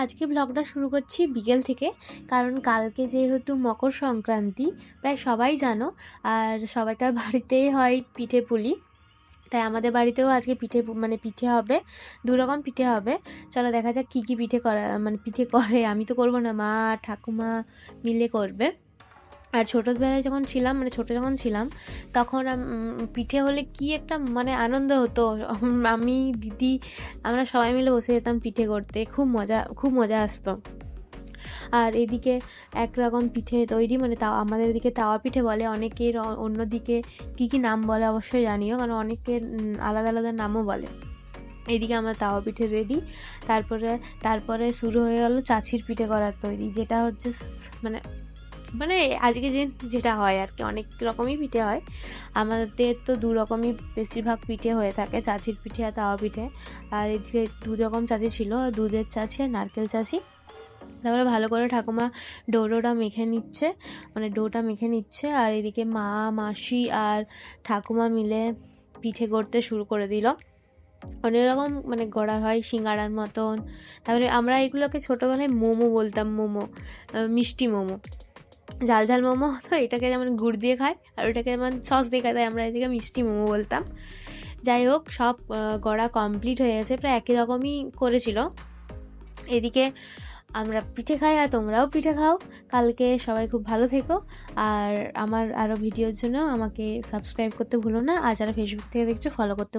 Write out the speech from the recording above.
আজকে ব্লগটা শুরু করছি বিকেল থেকে, কারণ কালকে যেহেতু মকর সংক্রান্তি প্রায় সবাই জানো, আর সবাইকার বাড়িতেই হয় পিঠে পুলি। তাই আমাদের বাড়িতেও আজকে পিঠে হবে, দু রকম পিঠে হবে। চলো দেখা যাক কী কী পিঠে করা পিঠে করে। আমি তো করবো না, মা ঠাকুমা মিলে করবে। আর ছোটোবেলায় যখন ছিলাম ছোটো যখন ছিলাম তখন পিঠে হলে কি একটা আনন্দ হতো। আমি দিদি আমরা সবাই মিলে বসে যেতাম পিঠে করতে, খুব মজা আসতো। আর এদিকে একরকম পিঠে তৈরি তাও আমাদের এদিকে তাওয়া পিঠে বলে, অনেকের অন্যদিকে কী নাম বলে অবশ্যই জানিও, কারণ অনেকের আলাদা আলাদা নামও বলে। এদিকে আমার তাওয়া পিঠে রেডি। তারপরে শুরু হয়ে গেল চাচির পিঠে করার তৈরি, যেটা হচ্ছে আজকে যেটা হয় আর কি। অনেক রকমই পিঠে হয়, আমাদের তো দু রকমই বেশিরভাগ পিঠে হয়ে থাকে, চাচির পিঠে আর তাওয়া পিঠে। আর এদিকে দু রকম চাচি ছিল, দুধের চাচি আর নারকেল চাচি। তারপরে ভালো করে ঠাকুমা ডোটা মেখে নিচ্ছে, আর এদিকে মা মাসি আর ঠাকুমা মিলে পিঠে করতে শুরু করে দিল। অনেক রকম গড়া হয় সিঙ্গাড়ার মতন। তারপরে আমরা এগুলোকে ছোটোবেলায় মোমো বলতাম, মিষ্টি মোমো, ঝাল মোমো। তো এটাকে যেমন গুড় দিয়ে খায় আর ওটাকে যেমন সস দিয়ে খায়, তাই আমরা এদিকে মিষ্টি মোমো বলতাম। যাই হোক, সব গড়া কমপ্লিট হয়ে গেছে, প্রায় একই রকমই করেছিল। এদিকে আমরা পিঠে খাই আর তোমরাও পিঠে খাও। কালকে সবাই খুব ভালো থেকো, আর আমার আরও ভিডিওর জন্য আমাকে সাবস্ক্রাইব করতে ভুলো না, আর যারা ফেসবুক থেকে দেখছো ফলো করতে